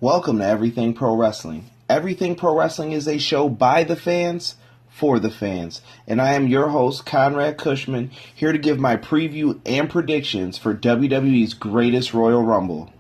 Welcome to Everything Pro Wrestling. Everything Pro Wrestling is a show by the fans, for the fans. And I am your host, Conrad Cushman, here to give my preview and predictions for WWE's Greatest Royal Rumble.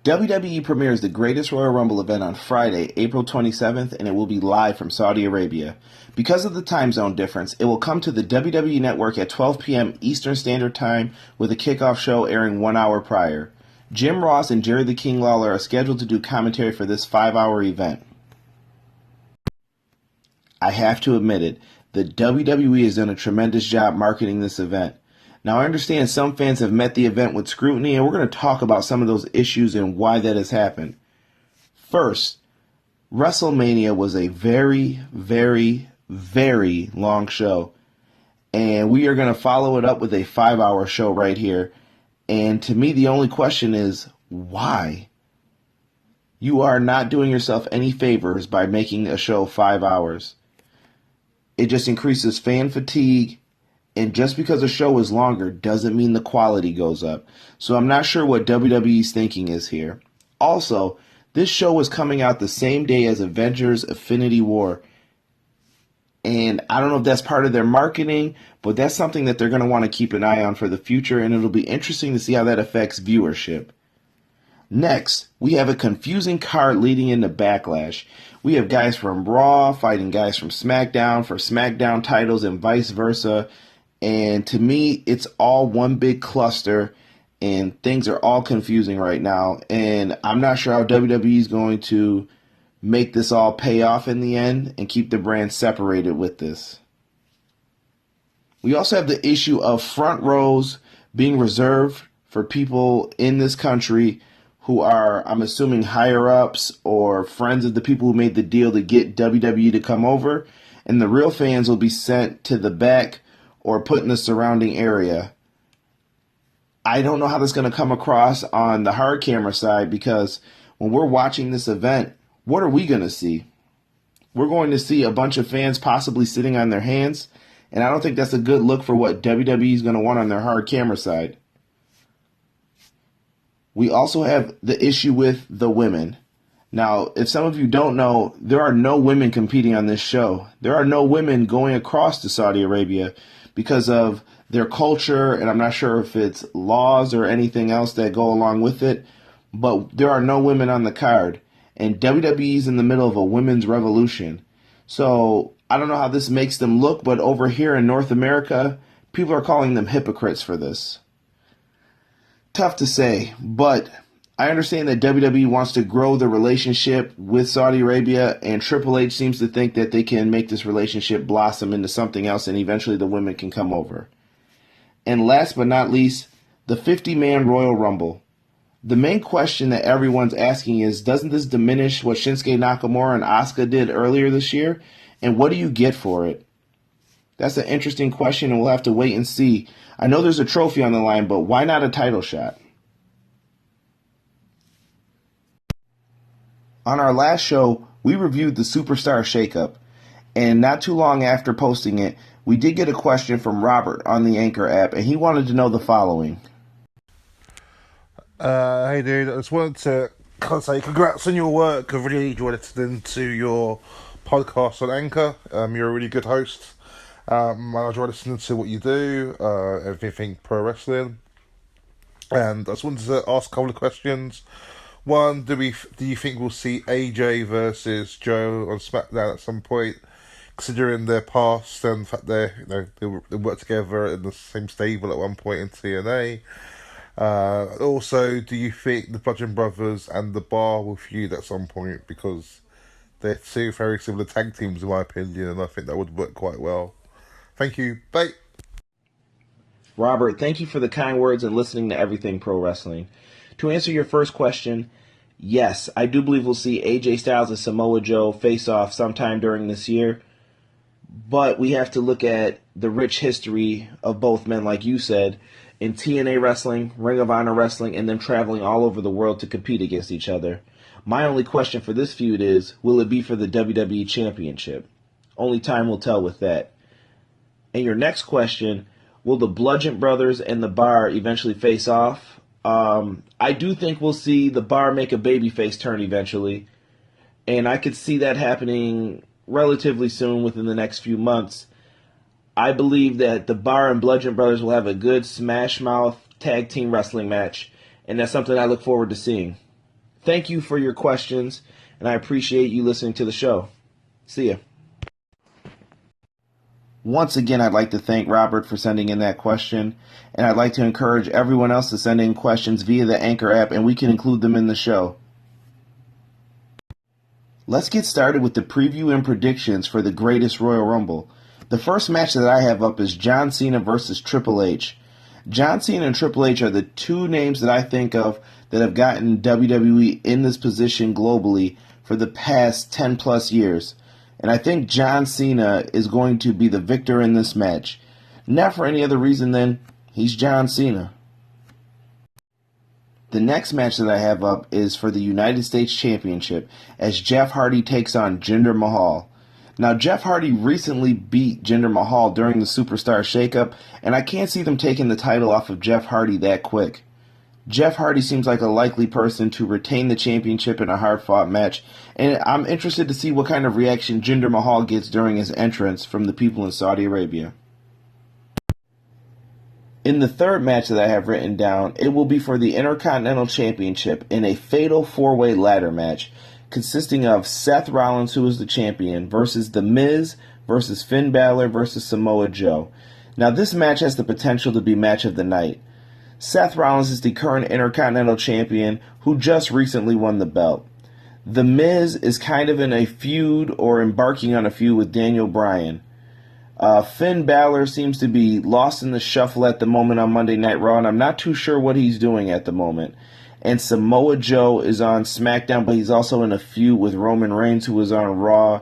WWE premieres the Greatest Royal Rumble event on Friday, April 27th, and it will be live from Saudi Arabia. Because of the time zone difference, it will come to the WWE Network at 12 p.m. Eastern Standard Time with a kickoff show airing 1 hour prior. Jim Ross and Jerry the King Lawler are scheduled to do commentary for this 5-hour event. I have to admit it, the WWE has done a tremendous job marketing this event. Now, I understand some fans have met the event with scrutiny, and we're going to talk about some of those issues and why that has happened. First, WrestleMania was a very, very, very long show, and we are going to follow it up with a 5-hour show right here. And to me, the only question is, why? You are not doing yourself any favors by making a show 5 hours. It just increases fan fatigue, and just because a show is longer doesn't mean the quality goes up. So I'm not sure what WWE's thinking is here. Also, this show is coming out the same day as Avengers Infinity War. And I don't know if that's part of their marketing, but that's something that they're going to want to keep an eye on for the future, and it'll be interesting to see how that affects viewership. Next, we have a confusing card leading into Backlash. We have guys from Raw fighting guys from SmackDown for SmackDown titles and vice versa. And to me, it's all one big cluster, and things are all confusing right now. And I'm not sure how WWE is going to make this all pay off in the end and keep the brand separated with this. We also have the issue of front rows being reserved for people in this country who are, I'm assuming, higher-ups or friends of the people who made the deal to get WWE to come over, and the real fans will be sent to the back or put in the surrounding area. I don't know how that's going to come across on the hard camera side, because when we're watching this event, what are we going to see? We're going to see a bunch of fans possibly sitting on their hands, and I don't think that's a good look for what WWE is going to want on their hard camera side. We also have the issue with the women. Now, if some of you don't know, there are no women competing on this show. There are no women going across to Saudi Arabia because of their culture, and I'm not sure if it's laws or anything else that go along with it, but there are no women on the card. And WWE's in the middle of a women's revolution. So I don't know how this makes them look, but over here in North America, people are calling them hypocrites for this. Tough to say, but I understand that WWE wants to grow the relationship with Saudi Arabia, and Triple H seems to think that they can make this relationship blossom into something else, and eventually the women can come over. And last but not least, the 50-man Royal Rumble. The main question that everyone's asking is, doesn't this diminish what Shinsuke Nakamura and Asuka did earlier this year? And what do you get for it? That's an interesting question, and we'll have to wait and see. I know there's a trophy on the line, but why not a title shot? On our last show, we reviewed the Superstar Shakeup, and not too long after posting it, we did get a question from Robert on the Anchor app, and he wanted to know the following. Hey dude, I just wanted to say congrats on your work. I've really enjoyed listening to your podcast on Anchor. You're a really good host. I enjoy listening to what you do, everything pro wrestling. And I just wanted to ask a couple of questions. One, do you think we'll see AJ versus Joe on SmackDown at some point, considering their past and the fact they worked together in the same stable at one point in TNA? Also, do you think the Bludgeon Brothers and the Bar will feud at some point? Because they're two very similar tag teams in my opinion, and I think that would work quite well. Thank you. Bye. Robert, thank you for the kind words and listening to Everything Pro Wrestling. To answer your first question, yes, I do believe we'll see AJ Styles and Samoa Joe face off sometime during this year. But we have to look at the rich history of both men, like you said, in TNA wrestling, Ring of Honor wrestling, and them traveling all over the world to compete against each other. My only question for this feud is, will it be for the WWE Championship? Only time will tell with that. And your next question, will the Bludgeon Brothers and the Bar eventually face off? I do think we'll see the Bar make a babyface turn eventually, and I could see that happening relatively soon within the next few months. I believe that the Bar and Bludgeon Brothers will have a good Smash Mouth tag team wrestling match, and that's something I look forward to seeing. Thank you for your questions, and I appreciate you listening to the show. See ya. Once again, I'd like to thank Robert for sending in that question, and I'd like to encourage everyone else to send in questions via the Anchor app, and we can include them in the show. Let's get started with the preview and predictions for the greatest Royal Rumble. The first match that I have up is John Cena versus Triple H. John Cena and Triple H are the two names that I think of that have gotten WWE in this position globally for the past 10 plus years. And I think John Cena is going to be the victor in this match. Not for any other reason than he's John Cena. The next match that I have up is for the United States Championship as Jeff Hardy takes on Jinder Mahal. Now, Jeff Hardy recently beat Jinder Mahal during the Superstar Shakeup, and I can't see them taking the title off of Jeff Hardy that quick. Jeff Hardy seems like a likely person to retain the championship in a hard-fought match, and I'm interested to see what kind of reaction Jinder Mahal gets during his entrance from the people in Saudi Arabia. In the third match that I have written down, it will be for the Intercontinental Championship in a fatal four-way ladder match consisting of Seth Rollins, who is the champion, versus The Miz, versus Finn Balor, versus Samoa Joe. Now, this match has the potential to be match of the night. Seth Rollins is the current Intercontinental Champion who just recently won the belt. The Miz is kind of in a feud or embarking on a feud with Daniel Bryan. Finn Balor seems to be lost in the shuffle at the moment on Monday Night Raw, and I'm not too sure what he's doing at the moment. And Samoa Joe is on SmackDown, but he's also in a feud with Roman Reigns, who is on Raw.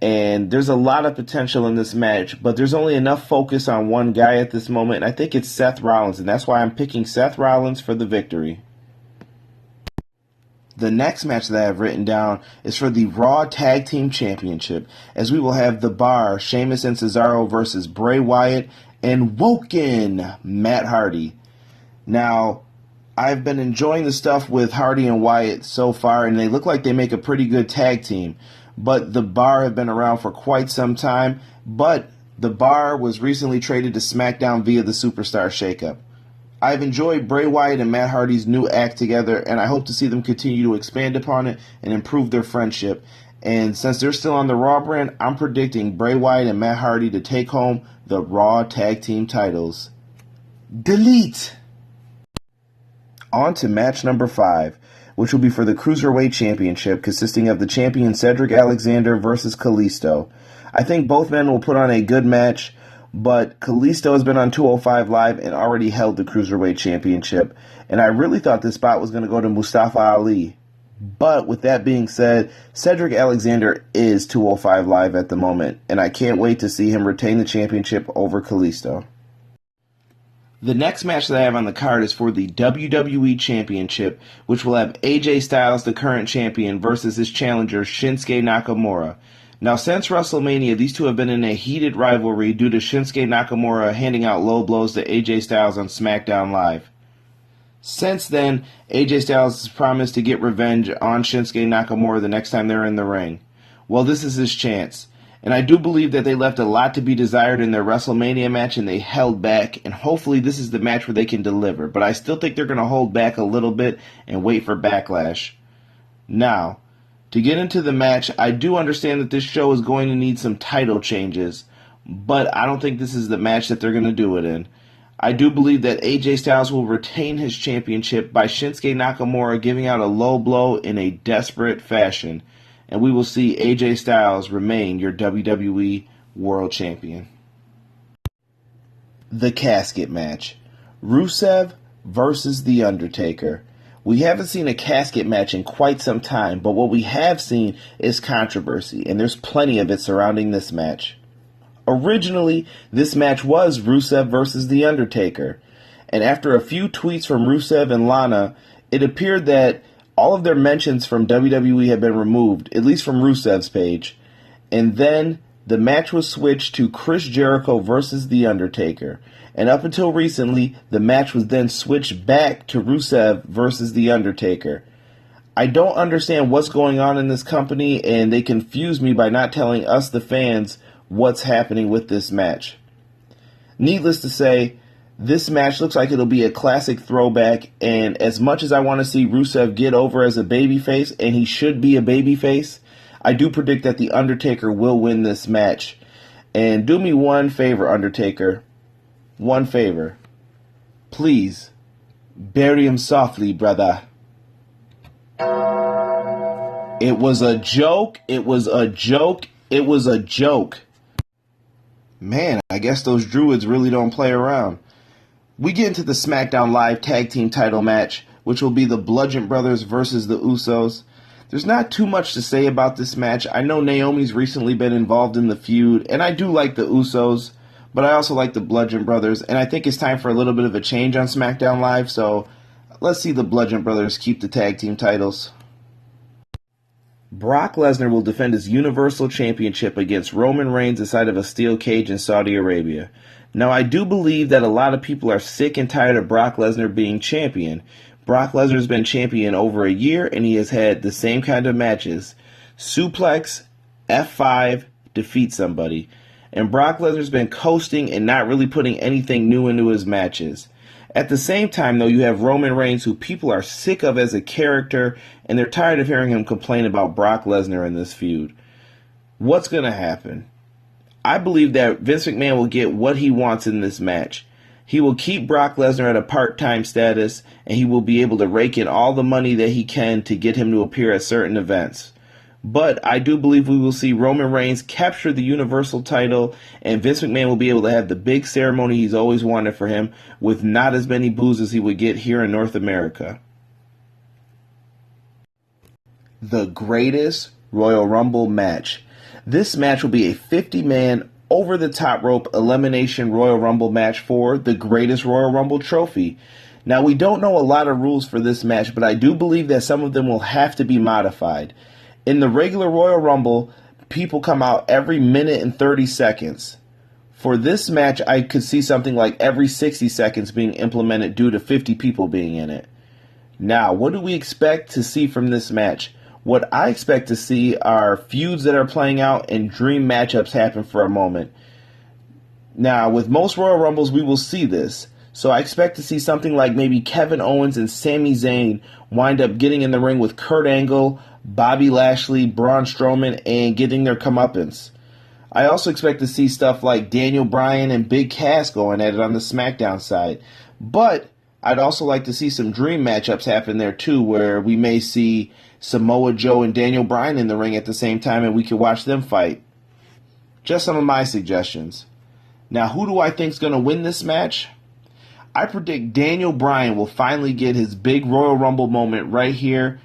And there's a lot of potential in this match, but there's only enough focus on one guy at this moment, and I think it's Seth Rollins, and that's why I'm picking Seth Rollins for the victory. The next match that I have written down is for the Raw Tag Team Championship, as we will have The Bar, Sheamus and Cesaro versus Bray Wyatt and Woken, Matt Hardy. Now, I've been enjoying the stuff with Hardy and Wyatt so far, and they look like they make a pretty good tag team. But The Bar have been around for quite some time, but The Bar was recently traded to SmackDown via the Superstar Shakeup. I've enjoyed Bray Wyatt and Matt Hardy's new act together, and I hope to see them continue to expand upon it and improve their friendship. And since they're still on the Raw brand, I'm predicting Bray Wyatt and Matt Hardy to take home the Raw Tag Team titles. Delete! On to match number 5, which will be for the Cruiserweight Championship, consisting of the champion Cedric Alexander versus Kalisto. I think both men will put on a good match, but Kalisto has been on 205 Live and already held the Cruiserweight Championship, and I really thought this spot was going to go to Mustafa Ali. But with that being said, Cedric Alexander is 205 Live at the moment, and I can't wait to see him retain the championship over Kalisto. The next match that I have on the card is for the WWE Championship, which will have AJ Styles, the current champion, versus his challenger, Shinsuke Nakamura. Now, since WrestleMania, these two have been in a heated rivalry due to Shinsuke Nakamura handing out low blows to AJ Styles on SmackDown Live. Since then, AJ Styles has promised to get revenge on Shinsuke Nakamura the next time they're in the ring. Well, this is his chance. And I do believe that they left a lot to be desired in their WrestleMania match and they held back, and hopefully this is the match where they can deliver. But I still think they're going to hold back a little bit and wait for Backlash. Now, to get into the match, I do understand that this show is going to need some title changes, but I don't think this is the match that they're going to do it in. I do believe that AJ Styles will retain his championship by Shinsuke Nakamura giving out a low blow in a desperate fashion. And we will see AJ Styles remain your WWE World Champion. The Casket match. Rusev versus The Undertaker. We haven't seen a casket match in quite some time, but what we have seen is controversy, and there's plenty of it surrounding this match. Originally, this match was Rusev versus The Undertaker, and after a few tweets from Rusev and Lana, it appeared that all of their mentions from WWE had been removed, at least from Rusev's page. And then the match was switched to Chris Jericho versus The Undertaker. And up until recently, the match was then switched back to Rusev versus The Undertaker. I don't understand what's going on in this company, and they confuse me by not telling us, the fans, what's happening with this match. Needless to say, this match looks like it'll be a classic throwback, and as much as I want to see Rusev get over as a babyface, and he should be a babyface, I do predict that The Undertaker will win this match. And do me one favor, Undertaker. One favor. Please, bury him softly, brother. It was a joke. It was a joke. It was a joke. Man, I guess those druids really don't play around. We get into the SmackDown Live Tag Team title match, which will be the Bludgeon Brothers versus the Usos. There's not too much to say about this match. I know Naomi's recently been involved in the feud, and I do like the Usos, but I also like the Bludgeon Brothers, and I think it's time for a little bit of a change on SmackDown Live, so let's see the Bludgeon Brothers keep the tag team titles. Brock Lesnar will defend his Universal Championship against Roman Reigns inside of a steel cage in Saudi Arabia. Now, I do believe that a lot of people are sick and tired of Brock Lesnar being champion. Brock Lesnar has been champion over a year, and he has had the same kind of matches. Suplex, F5, defeat somebody. And Brock Lesnar's been coasting and not really putting anything new into his matches. At the same time, though, you have Roman Reigns, who people are sick of as a character, and they're tired of hearing him complain about Brock Lesnar in this feud. What's going to happen? I believe that Vince McMahon will get what he wants in this match. He will keep Brock Lesnar at a part-time status, and he will be able to rake in all the money that he can to get him to appear at certain events. But I do believe we will see Roman Reigns capture the Universal title, and Vince McMahon will be able to have the big ceremony he's always wanted for him with not as many boos as he would get here in North America. The greatest Royal Rumble match. This match will be a 50-man over-the-top rope elimination Royal Rumble match for the greatest Royal Rumble trophy. Now, we don't know a lot of rules for this match, but I do believe that some of them will have to be modified. In the regular Royal Rumble, people come out every minute and 30 seconds. For this match, I could see something like every 60 seconds being implemented due to 50 people being in it. Now, what do we expect to see from this match? What I expect to see are feuds that are playing out and dream matchups happen for a moment. Now, with most Royal Rumbles, we will see this. So I expect to see something like maybe Kevin Owens and Sami Zayn wind up getting in the ring with Kurt Angle, Bobby Lashley, Braun Strowman, and getting their comeuppance. I also expect to see stuff like Daniel Bryan and Big Cass going at it on the SmackDown side. But I'd also like to see some dream matchups happen there too, where we may see Samoa Joe and Daniel Bryan in the ring at the same time and we can watch them fight. Just some of my suggestions. Now, who do I think is going to win this match? I predict Daniel Bryan will finally get his big Royal Rumble moment right here,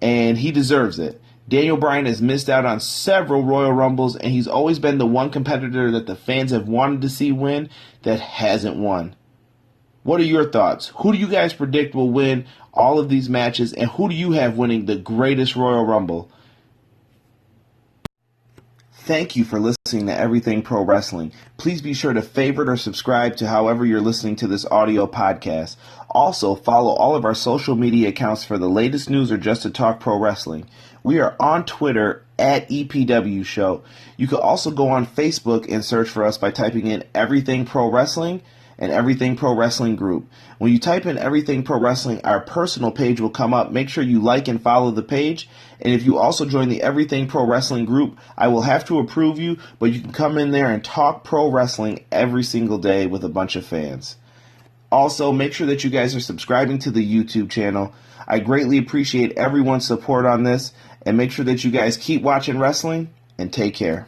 and he deserves it. Daniel Bryan has missed out on several Royal Rumbles, and he's always been the one competitor that the fans have wanted to see win that hasn't won. What are your thoughts? Who do you guys predict will win all of these matches, and who do you have winning the greatest Royal Rumble? Thank you for listening to Everything Pro Wrestling. Please be sure to favorite or subscribe to however you're listening to this audio podcast. Also, follow all of our social media accounts for the latest news or just to talk pro wrestling. We are on Twitter at EPW Show. You can also go on Facebook and search for us by typing in Everything Pro Wrestling and Everything Pro Wrestling Group. When you type in Everything Pro Wrestling, our personal page will come up. Make sure you like and follow the page. And if you also join the Everything Pro Wrestling Group, I will have to approve you, but you can come in there and talk pro wrestling every single day with a bunch of fans. Also, make sure that you guys are subscribing to the YouTube channel. I greatly appreciate everyone's support on this, and make sure that you guys keep watching wrestling, and take care.